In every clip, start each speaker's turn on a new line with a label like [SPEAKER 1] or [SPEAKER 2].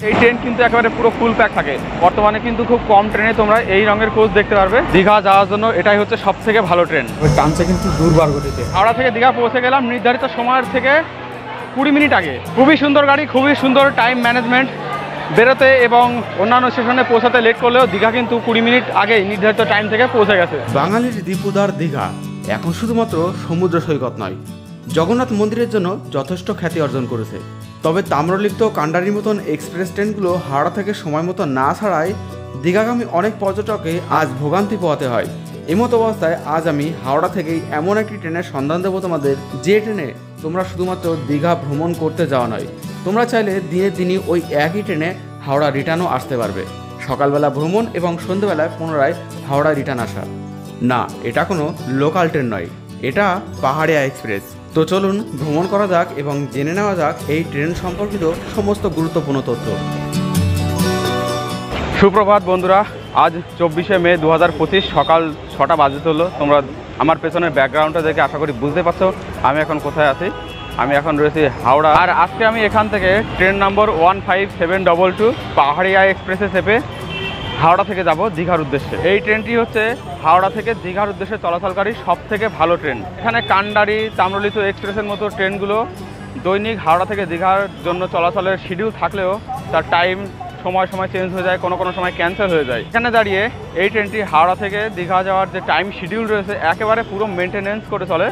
[SPEAKER 1] এই ট্রেন কিন্তু একেবারে পুরো ফুল প্যাক থাকে। বর্তমানে কিন্তু খুব কম ট্রেনে তোমরা এই রঙের কোচ দেখতে পারবে। দীঘা যাওয়ার জন্য এটাই হচ্ছে সব থেকে ভালো ট্রেন।
[SPEAKER 2] টানছে কিন্তু দুর্বার গতিতে।
[SPEAKER 1] হাওড়া থেকে দীঘা পৌঁছে গেলাম নির্ধারিত সময়ের থেকে 20 মিনিট আগে। খুবই সুন্দর গাড়ি, খুবই সুন্দর টাইম ম্যানেজমেন্ট। বেরোতে এবং অন্যান্য স্টেশনে পৌঁছাতে লেট করলেও দীঘা কিন্তু 20 মিনিট আগেই নির্ধারিত টাইম থেকে পৌঁছে গেছে।
[SPEAKER 3] বাঙালির দীপুদার দীঘা এখন শুধুমাত্র সমুদ্র সৈকত নয়, জগন্নাথ মন্দিরের জন্য যথেষ্ট খ্যাতি অর্জন করেছে। তবে তাম্রলিপ্ত কান্ডারির মতন এক্সপ্রেস ট্রেনগুলো হাওড়া থেকে সময় মতো না ছাড়ায় দীঘাগামী অনেক পর্যটককে আজ ভোগান্তি পোহাতে হয়। এমতো অবস্থায় আজ আমি হাওড়া থেকেই এমন একটি ট্রেনের সন্ধান দেবো তোমাদের, যে ট্রেনে তোমরা শুধুমাত্র দীঘা ভ্রমণ করতে যাওয়া নয়, তোমরা চাইলে দিনে দিনই ওই একই ট্রেনে হাওড়া রিটার্নও আসতে পারবে। সকালবেলা ভ্রমণ এবং সন্ধ্যেবেলায় পুনরায় হাওড়া রিটার্ন আসা। না, এটা কোনো লোকাল ট্রেন নয়, এটা পাহাড়িয়া এক্সপ্রেস। তো চলুন ভ্রমণ করা যাক এবং জেনে নেওয়া যাক এই ট্রেন সম্পর্কিত সমস্ত গুরুত্বপূর্ণ তথ্য।
[SPEAKER 1] সুপ্রভাত বন্ধুরা, আজ 24শে মে 2025 সকাল 6টা বাজে চললো। তোমরা আমার পেছনের ব্যাকগ্রাউন্ডটা দেখে আশা করি বুঝতে পারছো আমি এখন কোথায় আছি। আমি এখন রয়েছি হাওড়া। আর আজকে আমি এখান থেকে ট্রেন নম্বর 15722 পাহাড়িয়া এক্সপ্রেসে চেপে হাওড়া থেকে যাব দীঘার উদ্দেশ্যে। এই ট্রেনটি হচ্ছে হাওড়া থেকে দীঘার উদ্দেশ্যে চলাচলকারী সব থেকে ভালো ট্রেন। এখানে কান্ডারি, তাম্রলিপ্ত এক্সপ্রেসের মতো ট্রেনগুলো দৈনিক হাওড়া থেকে দীঘার জন্য চলাচলের শিডিউল থাকলেও তার টাইম সময় সময় চেঞ্জ হয়ে যায়, কোনো কোনো সময় ক্যান্সেল হয়ে যায়। এখানে দাঁড়িয়ে এই ট্রেনটি হাওড়া থেকে দীঘা যাওয়ার যে টাইম শিডিউল রয়েছে একেবারে পুরো মেনটেনেন্স করে চলে।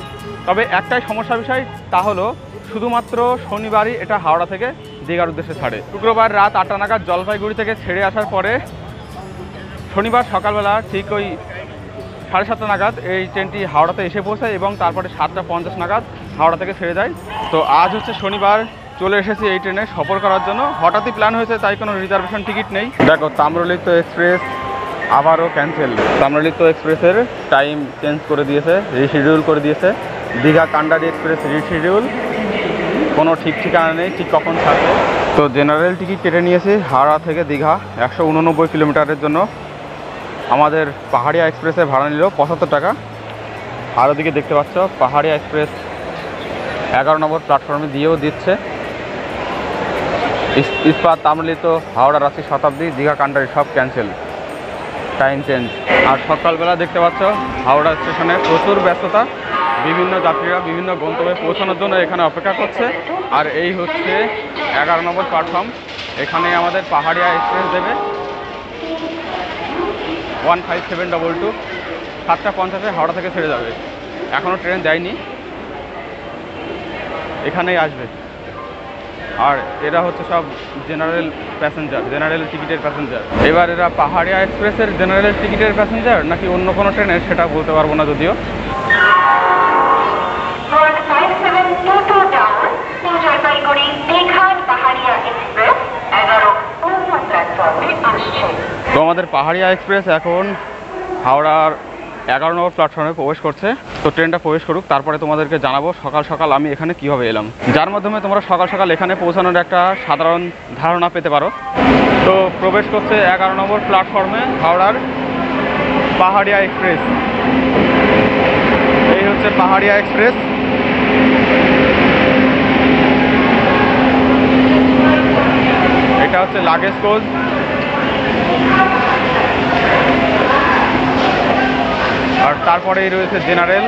[SPEAKER 1] তবে একটাই সমস্যা বিষয়, তা হলো শুধুমাত্র শনিবারই এটা হাওড়া থেকে দীঘার উদ্দেশ্যে ছাড়ে। শুক্রবার রাত 8টা নাগাদ জলপাইগুড়ি থেকে ছেড়ে আসার পরে শনিবার সকালবেলা ঠিক ওই 7:30 নাগাদ এই ট্রেনটি হাওড়াতে এসে পৌঁছায় এবং তারপরে 7:50 নাগাদ হাওড়া থেকে ছেড়ে যায়। তো আজ হচ্ছে শনিবার, চলে এসেছি এই ট্রেনে সফর করার জন্য। হঠাৎই প্ল্যান হয়েছে, তাই কোনো রিজার্ভেশন টিকিট নেই। দেখো, তাম্রলিপ্ত এক্সপ্রেস আবারও ক্যান্সেল। তাম্রলিপ্ত এক্সপ্রেসের টাইম চেঞ্জ করে দিয়েছে, রিশিডিউল করে দিয়েছে। দীঘা কান্ডারি এক্সপ্রেস রিশিডিউল, কোনো ঠিক ঠিকানা নেই ঠিক কখন থাকবে। তো জেনারেল টিকিট কেটে নিয়েছি হাওড়া থেকে দীঘা 189 কিলোমিটারের জন্য। আমাদের পাহাড়িয়া এক্সপ্রেসের ভাড়া নিল 75 টাকা। আর ওদিকে দেখতে পাচ্ছ পাহাড়িয়া এক্সপ্রেস 11 নম্বর প্ল্যাটফর্মে দিয়েও দিচ্ছে। ইস্পাত, তাম্রলিপ্ত, হাওড়া, রাঁচি, শতাব্দী, দীঘা, কান্ডারি সব ক্যান্সেল, টাইম চেঞ্জ। আর সকালবেলা দেখতে পাচ্ছ হাওড়া স্টেশনে প্রচুর ব্যস্ততা। বিভিন্ন যাত্রীরা বিভিন্ন গন্তব্যে পৌঁছানোর জন্য এখানে অপেক্ষা করছে। আর এই হচ্ছে 11 নম্বর প্ল্যাটফর্ম। এখানে আমাদের পাহাড়িয়া এক্সপ্রেস দেবে 15722, 7:50 হাওড়া থেকে ছেড়ে যাবে। এখনও ট্রেন যায়নি, এখানেই আসবে। আর এরা হচ্ছে সব জেনারেল প্যাসেঞ্জার, জেনারেল টিকিটের প্যাসেঞ্জার। এবার এরা পাহাড়িয়া এক্সপ্রেসের জেনারেল টিকিটের প্যাসেঞ্জার নাকি অন্য কোনো ট্রেনের সেটা বলতে পারবো না যদিও। তো আমাদের পাহাড়িয়া এক্সপ্রেস এখন হাওড়ার 11 নম্বর প্ল্যাটফর্মে প্রবেশ করছে। তো ট্রেনটা প্রবেশ করুক, তারপরে তোমাদেরকে জানাবো সকাল সকাল আমি এখানে কীভাবে এলাম, যার মাধ্যমে তোমরা সকাল সকাল এখানে পৌঁছানোর একটা সাধারণ ধারণা পেতে পারো। তো প্রবেশ করছে 11 নম্বর প্ল্যাটফর্মে হাওড়ার পাহাড়িয়া এক্সপ্রেস। এই হচ্ছে পাহাড়িয়া এক্সপ্রেস। এটা হচ্ছে লাগেজ কোচ। আর তারপরেই রয়েছে জেনারেল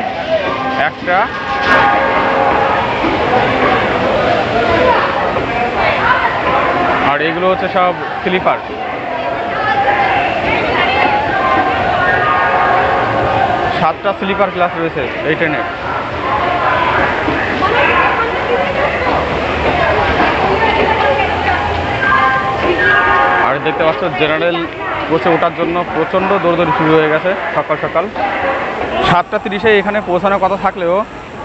[SPEAKER 1] একটা। আর এগুলো হচ্ছে সব স্লিপার। 7টা স্লিপার ক্লাস রয়েছে এই ট্রেনে। আর দেখতে পাচ্ছ জেনারেল কোচে ওঠার জন্য প্রচণ্ড দৌড়দৌড়ি শুরু হয়ে গেছে সকাল সকাল। 7:30 এখানে পৌঁছানোর কথা থাকলেও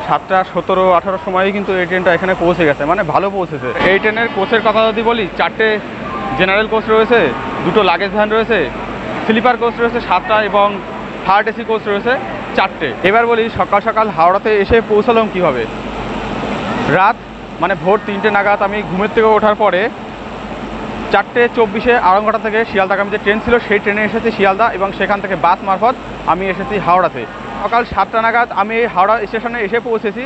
[SPEAKER 1] 7:17-18 সময়ই কিন্তু এই ট্রেনটা এখানে পৌঁছে গেছে, মানে ভালো পৌঁছেছে। এই ট্রেনের কোচের কথা যদি বলি, 4টে জেনারেল কোচ রয়েছে, 2টো লাগেজ ভ্যান রয়েছে, স্লিপার কোচ রয়েছে 7টা এবং থার্ড এসি কোচ রয়েছে 4টে। এবার বলি সকাল সকাল হাওড়াতে এসে পৌঁছালাম কীভাবে। রাত মানে ভোর 3টে নাগাদ আমি ঘুমের থেকে ওঠার পরে 4:24 আরামঘাটা থেকে শিয়ালদাগামী যে ট্রেন ছিল সেই ট্রেনে এসেছি শিয়ালদা, এবং সেখান থেকে বাস মারফত আমি এসেছি হাওড়াতে। সকাল 7টা নাগাদ আমি হাওড়া স্টেশনে এসে পৌঁছেছি।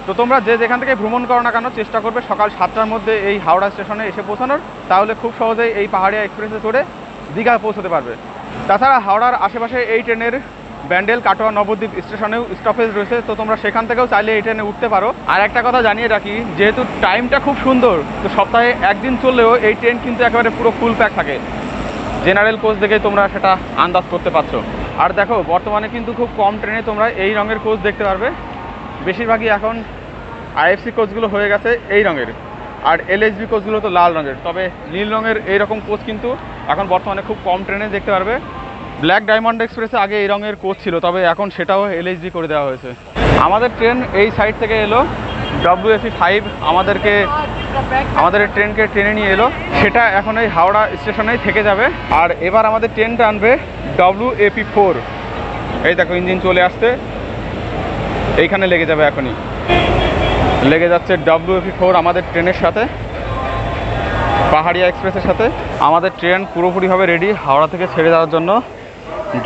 [SPEAKER 1] তো তোমরা যে যেখান থেকে ভ্রমণ করো না কেন চেষ্টা করবে সকাল 7টার মধ্যে এই হাওড়া স্টেশনে এসে পৌঁছানোর, তাহলে খুব সহজেই এই পাহাড়িয়া এক্সপ্রেসে চড়ে দীঘা পৌঁছতে পারবে। তাছাড়া হাওড়ার আশেপাশে এই ট্রেনের ব্যান্ডেল, কাটোয়া, নবদ্বীপ স্টেশনেও স্টপেজ রয়েছে, তো তোমরা সেখান থেকেও চাইলে এই ট্রেনে উঠতে পারো। আর একটা কথা জানিয়ে রাখি, যেহেতু টাইমটা খুব সুন্দর, তো সপ্তাহে একদিন চললেও এই ট্রেন কিন্তু একেবারে পুরো ফুল প্যাক থাকে। জেনারেল কোচ দেখেই তোমরা সেটা আন্দাজ করতে পারছো। আর দেখো বর্তমানে কিন্তু খুব কম ট্রেনে তোমরা এই রঙের কোচ দেখতে পারবে। বেশিরভাগই এখন আইএফসি কোচগুলো হয়ে গেছে এই রঙের, আর এলএসবি কোচগুলো তো লাল রঙের। তবে নীল রঙের এইরকম কোচ কিন্তু এখন বর্তমানে খুব কম ট্রেনে দেখতে পারবে। ব্ল্যাক ডায়মন্ড এক্সপ্রেসে আগে এই রঙের কোচ ছিল, তবে এখন সেটাও এলএসবি করে দেওয়া হয়েছে। আমাদের ট্রেন এই সাইড থেকে এলো, WFE5 আমাদের ট্রেনকে টেনে নিয়ে এলো, সেটা এখন এই হাওড়া স্টেশনেই থেকে যাবে। আর এবার আমাদের ট্রেনটা আনবে WFE4। এই দেখো ইঞ্জিন চলে আসছে, এইখানে লেগে যাবে, এখনই লেগে যাচ্ছে WFE4 আমাদের ট্রেনের সাথে, পাহাড়িয়া এক্সপ্রেসের সাথে। আমাদের ট্রেন পুরোপুরিভাবে রেডি হাওড়া থেকে ছেড়ে যাওয়ার জন্য,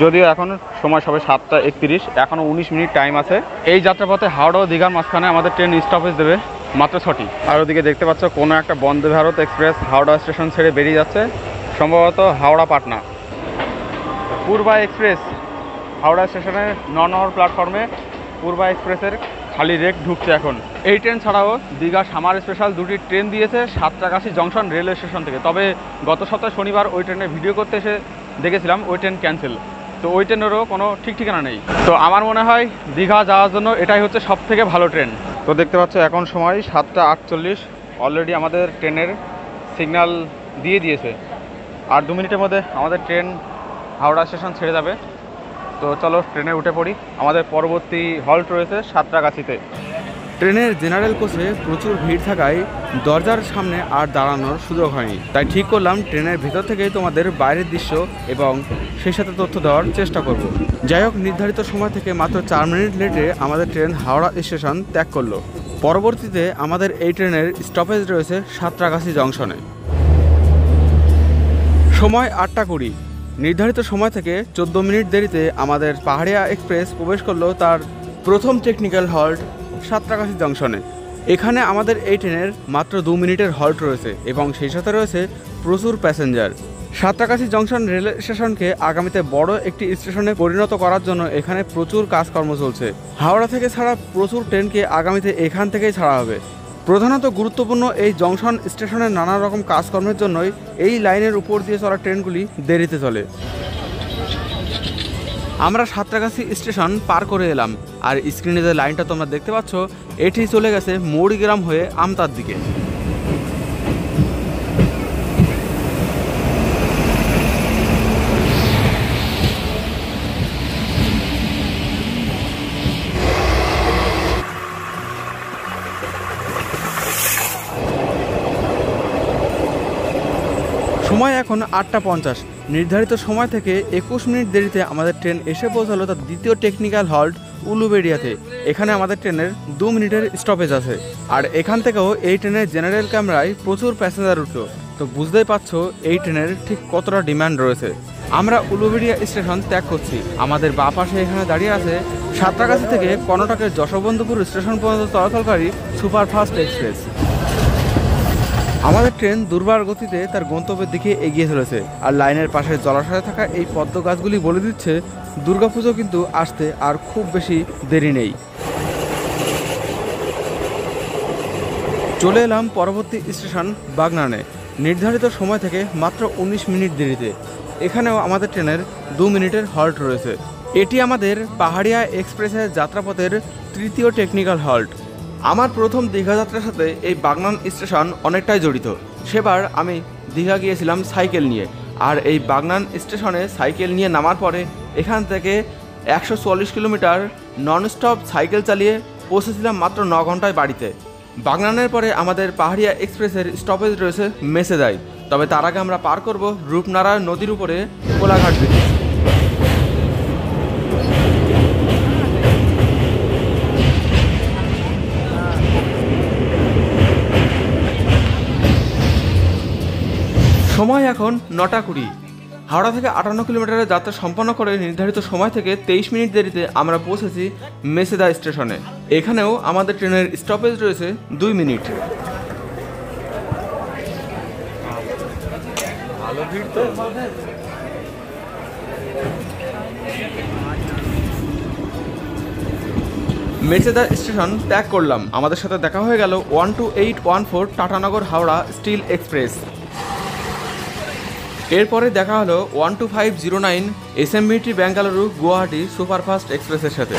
[SPEAKER 1] যদিও এখন সময় সবে 7:31, এখনও 19 মিনিট টাইম আছে। এই যাত্রাপথে হাওড়া ও দীঘার মাঝখানে আমাদের ট্রেন স্টপেজ দেবে মাত্র 6টি। আর ওদিকে দেখতে পাচ্ছ কোনো একটা বন্দে ভারত এক্সপ্রেস হাওড়া স্টেশন ছেড়ে বেরিয়ে যাচ্ছে, সম্ভবত হাওড়া পাটনা। পূর্বা এক্সপ্রেস হাওড়া স্টেশনের 9 নম্বর প্ল্যাটফর্মে পূর্বা এক্সপ্রেসের খালি রেক ঢুকছে এখন। এই ট্রেন ছাড়াও দীঘা সামার স্পেশাল 2টি ট্রেন দিয়েছে সাঁতরাগাছি জংশন রেলওয়ে স্টেশন থেকে। তবে গত সপ্তাহে শনিবার ওই ট্রেনে ভিডিও করতে এসে দেখেছিলাম ওই ট্রেন ক্যান্সেল, তো ওই ট্রেনেরও কোনো ঠিক ঠিকানা নেই। তো আমার মনে হয় দীঘা যাওয়ার জন্য এটাই হচ্ছে সবথেকে ভালো ট্রেন। তো দেখতে পাচ্ছ এখন সময় 7:48, অলরেডি আমাদের ট্রেনের সিগন্যাল দিয়ে দিয়েছে। আর 2 মিনিটের মধ্যে আমাদের ট্রেন হাওড়া স্টেশন ছেড়ে যাবে। তো চলো ট্রেনে উঠে পড়ি। আমাদের পরবর্তী হল্ট রয়েছে সাঁতরাগাছিতে।
[SPEAKER 3] ট্রেনের জেনারেল কোচে প্রচুর ভিড় থাকায় দরজার সামনে আর দাঁড়ানোর সুযোগ হয়নি, তাই ঠিক করলাম ট্রেনের ভেতর থেকেই তোমাদের বাইরের দৃশ্য এবং সেই সাথে তথ্য দেওয়ার চেষ্টা করব। যাই হোক, নির্ধারিত সময় থেকে মাত্র 4 মিনিট লেটে আমাদের ট্রেন হাওড়া স্টেশন ত্যাগ করলো। পরবর্তীতে আমাদের এই ট্রেনের স্টপেজ রয়েছে সাঁতরাগাছি জংশনে। সময় 8:20। নির্ধারিত সময় থেকে 14 মিনিট দেরিতে আমাদের পাহাড়িয়া এক্সপ্রেস প্রবেশ করলো তার প্রথম টেকনিক্যাল হল্ট সাঁতরাগাছি জংশনে। এখানে আমাদের এই ট্রেনের মাত্র 2 মিনিটের হল্ট রয়েছে এবং সেই সাথে রয়েছে প্রচুর প্যাসেঞ্জার। সাঁতরাগাছি জংশন রেল স্টেশনকে আগামীতে বড় একটি স্টেশনে পরিণত করার জন্য এখানে প্রচুর কাজকর্ম চলছে। হাওড়া থেকে ছাড়া প্রচুর ট্রেনকে আগামীতে এখান থেকেই ছাড়া হবে। প্রধানত গুরুত্বপূর্ণ এই জংশন স্টেশনের নানা রকম কাজকর্মের জন্যই এই লাইনের উপর দিয়ে চলা ট্রেনগুলি দেরিতে চলে। আমরা সাঁতরাগাছি স্টেশন পার করে এলাম, আর স্ক্রিনে যে লাইনটা তোমরা দেখতে পাচ্ছ এটি চলে গেছে মৌরিগ্রাম হয়ে আমতার দিকে। সময় এখন 8:50। নির্ধারিত সময় থেকে 21 মিনিট দেরিতে আমাদের ট্রেন এসে পৌঁছালো তার দ্বিতীয় টেকনিক্যাল হল্ট উলুবেড়িয়াতে। এখানে আমাদের ট্রেনের 2 মিনিটের স্টপেজ আছে। আর এখান থেকেও এই ট্রেনের জেনারেল ক্যামেরায় প্রচুর প্যাসেঞ্জার উঠলো, তো বুঝতেই পারছো এই ট্রেনের ঠিক কতটা ডিমান্ড রয়েছে। আমরা উলুবেড়িয়া স্টেশন ত্যাগ করছি। আমাদের বাঁ পাশে এখানে দাঁড়িয়ে আছে সাঁতরাগাছি থেকে কর্ণাটকের যশবন্তপুর স্টেশন পর্যন্ত চলাচলকারী সুপারফাস্ট এক্সপ্রেস। আমাদের ট্রেন দুর্বার গতিতে তার গন্তব্যের দিকে এগিয়ে চলেছে, আর লাইনের পাশে জলাশয়ে থাকা এই পদ্ম গাছগুলি বলে দিচ্ছে দুর্গাপুজো কিন্তু আসতে আর খুব বেশি দেরি নেই। চলে এলাম পরবর্তী স্টেশন বাগনানে। নির্ধারিত সময় থেকে মাত্র 19 মিনিট দেরিতে। এখানেও আমাদের ট্রেনের 2 মিনিটের হল্ট রয়েছে। এটি আমাদের পাহাড়িয়া এক্সপ্রেসের যাত্রাপথের তৃতীয় টেকনিক্যাল হল্ট। আমার প্রথম দীঘা যাত্রার সাথে এই বাগনান স্টেশন অনেকটাই জড়িত। সেবার আমি দীঘা গিয়েছিলাম সাইকেল নিয়ে, আর এই বাগনান স্টেশনে সাইকেল নিয়ে নামার পরে এখান থেকে 144 কিলোমিটার ননস্টপ সাইকেল চালিয়ে পৌঁছেছিলাম মাত্র 9 ঘন্টায় বাড়িতে। বাগনানের পরে আমাদের পাহাড়িয়া এক্সপ্রেসের স্টপেজ রয়েছে মেসেদাই। তবে তার আগে আমরা পার করব রূপনারা নদীর উপরে কোলাঘাট ব্রিজ। সময় এখন 9:20। হাওড়া থেকে 58 কিলোমিটারের যাত্রা সম্পন্ন করে নির্ধারিত সময় থেকে 23 মিনিট দেরিতে আমরা পৌঁছেছি মেসেদা স্টেশনে। এখানেও আমাদের ট্রেনের স্টপেজ রয়েছে 2 মিনিট। মেসেদা স্টেশন ত্যাগ করলাম। আমাদের সাথে দেখা হয়ে গেল 12814 টাটানগর হাওড়া স্টিল এক্সপ্রেস। এরপরে দেখা হলো 12509 এসএমবিটি বেঙ্গালুরু গুয়াহাটি সুপারফাস্ট এক্সপ্রেসের সাথে।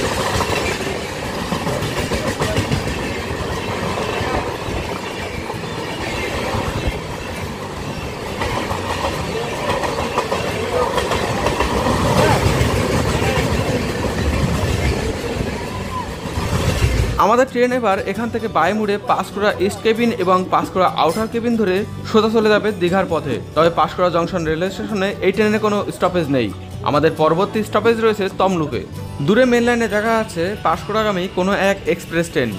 [SPEAKER 3] আমাদের ট্রেন এবার এখান থেকে বাই মুড়ে পাঁশকুড়া ইস্ট কেবিন এবং পাঁশকুড়া আউটার কেবিন ধরে সোজা চলে যাবে দীঘার পথে। তবে পাঁশকুড়া জংশন রেলওয়ে স্টেশনে এই ট্রেনে কোনো স্টপেজ নেই। আমাদের পরবর্তী স্টপেজ রয়েছে তমলুকে। দূরে মেন লাইনে দেখা যাচ্ছে পাঁশকুড়াগামী কোনো এক এক্সপ্রেস ট্রেন।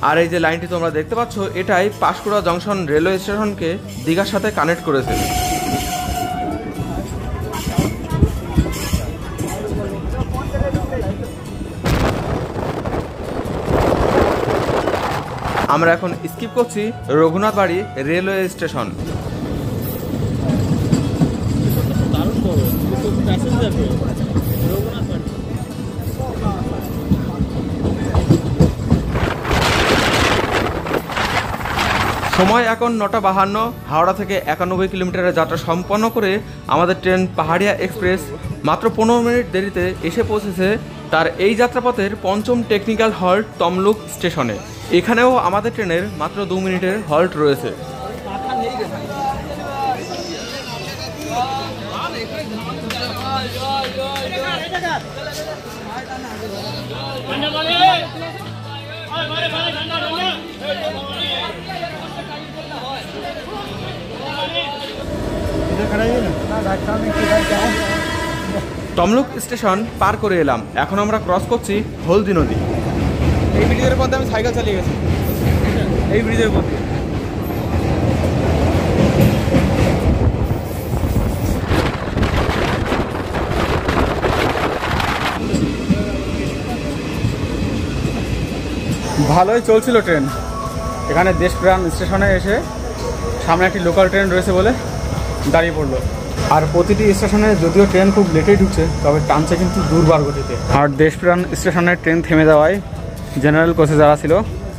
[SPEAKER 3] আর এই যে লাইনটি তোমরা দেখতে পাচ্ছ, এটাই পাঁশকুড়া জংশন রেলওয়ে স্টেশনকে দীঘার সাথে কানেক্ট করেছে। আমরা এখন স্কিপ করছি রঘুনাথ বাড়ি রেলওয়ে স্টেশন। সময় এখন 9:52। হাওড়া থেকে 91 কিলোমিটারের যাত্রা সম্পন্ন করে আমাদের ট্রেন পাহাড়িয়া এক্সপ্রেস মাত্র 15 মিনিট দেরিতে এসে পৌঁছেছে তার এই যাত্রাপথের পঞ্চম টেকনিক্যাল হল্ট তমলুক স্টেশনে। এখানেও আমাদের ট্রেনের মাত্র 2 মিনিটের হল্ট রয়েছে। তমলুক স্টেশন পার করে এলাম। এখন আমরা ক্রস করছি হলদি নদী।
[SPEAKER 2] এই ব্রিজের মধ্যে আমি সাইকেল চালিয়ে গেছি, এই ব্রিজের মধ্যে। ভালোই চলছিল ট্রেন। এখানে দেশপ্রাণ স্টেশনে এসে সামনে একটি লোকাল ট্রেন রয়েছে বলে দাঁড়িয়ে পড়লো। আর প্রতিটি স্টেশনে যদিও ট্রেন খুব লেটেই ঢুকছে, তবে টানছে কিন্তু দুর্বার গতিতে। আর দেশপ্রাণ স্টেশনে ট্রেন থেমে যাওয়ায় জেনারেল কোচে যারা ছিল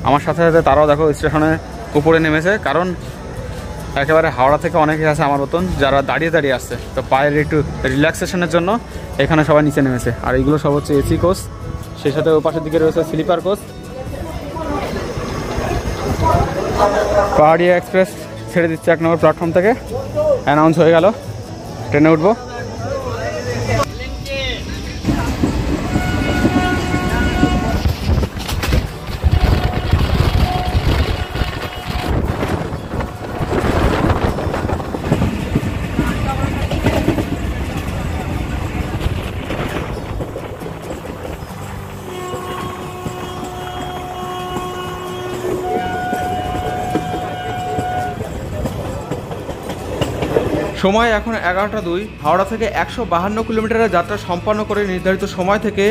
[SPEAKER 2] আমার সাথে সাথে তারাও দেখো স্টেশনের উপরে নেমেছে। কারণ একেবারে হাওড়া থেকে অনেকে আছে আমার মতন যারা দাঁড়িয়ে দাঁড়িয়ে আসছে, তো পায়ের একটু রিল্যাক্সেশনের জন্য এখানে সবাই নিচে নেমেছে। আর এইগুলো সব হচ্ছে এসি কোচ, সেই সাথে ওই পাশের দিকে রয়েছে স্লিপার কোচ। পাহাড়িয়া এক্সপ্রেস ছেড়ে দিচ্ছে 1 নম্বর প্ল্যাটফর্ম থেকে। অ্যানাউন্স হয়ে গেল, ট্রেনে উঠবো।
[SPEAKER 3] সময় এখন 11:02। হাওড়া থেকে 152 কিলোমিটারের যাত্রা সম্পন্ন করে নির্ধারিত সময় থেকে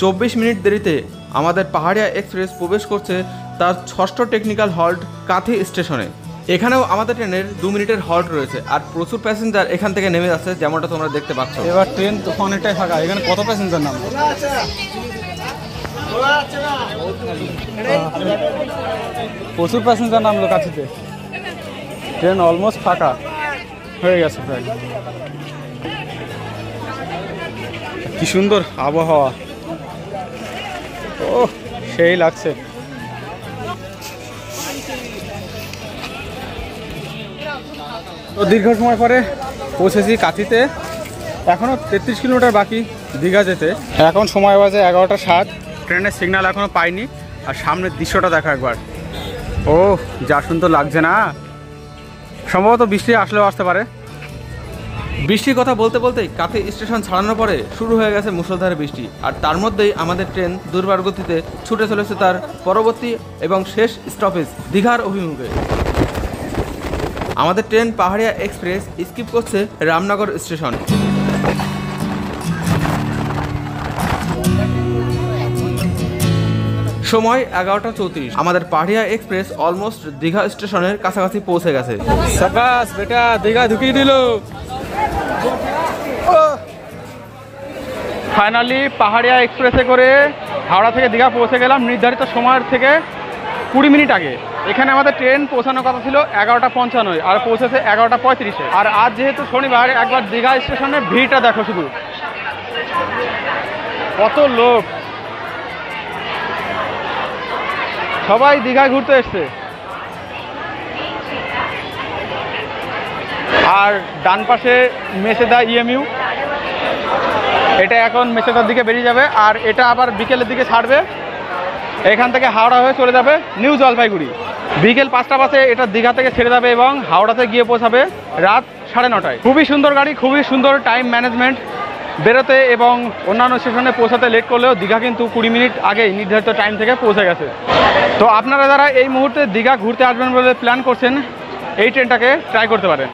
[SPEAKER 3] 24 মিনিট দেরিতে আমাদের পাহাড়িয়া এক্সপ্রেস প্রবেশ করছে তার 6ষ্ঠ টেকনিক্যাল হল্ট কাথি স্টেশনে। এখানেও আমাদের ট্রেনের 2 মিনিটের হল্ট রয়েছে। আর প্রচুর প্যাসেঞ্জার এখান থেকে নেমে যাচ্ছে, যেমনটা তোমরা দেখতে পাচ্ছ।
[SPEAKER 2] এবার ট্রেন তো অনেকটাই ফাঁকা। এখানে কত প্যাসেঞ্জার নামবে? প্রচুর প্যাসেঞ্জার নামলো কাছিতে। ট্রেন অলমোস্ট ফাঁকা হয়ে গেছে প্রায়। কি সুন্দর আবহাওয়া, ও সেই লাগছে। তো দীর্ঘ সময় পরে পৌঁছেছি কাঁথিতে। এখনও 33 কিলোমিটার বাকি দীঘা যেতে। এখন সময় বাজে 11:07। ট্রেনের সিগন্যাল এখনও পাইনি। আর সামনের দৃশ্যটা দেখো একবার, ও যা সুন্দর লাগছে না। সম্ভবত বৃষ্টি আসলেও আসতে পারে।
[SPEAKER 3] বৃষ্টির কথা বলতে বলতেই কাথি স্টেশন ছাড়ানোর পরে শুরু হয়ে গেছে মুষলধারে বৃষ্টি। আর তার মধ্যেই আমাদের ট্রেন দুর্বার গতিতে ছুটে চলেছে তার পরবর্তী এবং শেষ স্টপেজ দীঘার অভিমুখে। আমাদের ট্রেন পাহাড়িয়া এক্সপ্রেস স্কিপ করছে রামনগর স্টেশন। সময় 11:34। আমাদের পাহাড়িয়া এক্সপ্রেস অলমোস্ট দীঘা স্টেশনের কাছাকাছি পৌঁছে গেছে।
[SPEAKER 2] সাবাস বেটা, দীঘা ঢুকিয়ে দিল।
[SPEAKER 1] ফাইনালি পাহাড়িয়া এক্সপ্রেসে করে হাওড়া থেকে দীঘা পৌঁছে গেলাম নির্ধারিত সময়ের থেকে 20 মিনিট আগে। এখানে আমাদের ট্রেন পৌঁছানোর কথা ছিল 11:55 আর পৌঁছেছে 11:35। আর আজ যেহেতু শনিবার, একবার দীঘা স্টেশনে ভিড়টা দেখো শুধু, কত লোক, সবাই দীঘায় ঘুরতে এসছে। আর ডান পাশে মেসেদা ইএমইউ, এটা এখন মেসেদার দিকে বেরিয়ে যাবে আর এটা আবার বিকেলের দিকে ছাড়বে। এখান থেকে হাওড়া হয়ে চলে যাবে নিউ জলপাইগুড়ি। বিকেল 5টা বাজে এটা দীঘা থেকে ছেড়ে যাবে এবং হাওড়াতে গিয়ে পৌঁছাবে রাত 9:30টায়। খুবই সুন্দর গাড়ি, খুবই সুন্দর টাইম ম্যানেজমেন্ট। বেরোতে এবং অন্যান্য স্টেশনে পৌঁছাতে লেট করলেও দীঘা কিন্তু 20 মিনিট আগেই নির্ধারিত টাইম থেকে পৌঁছে গেছে। তো আপনারা যারা এই মুহূর্তে দীঘা ঘুরতে আসবেন বলে প্ল্যান করছেন, এই ট্রেনটাকে ট্রাই করতে পারেন।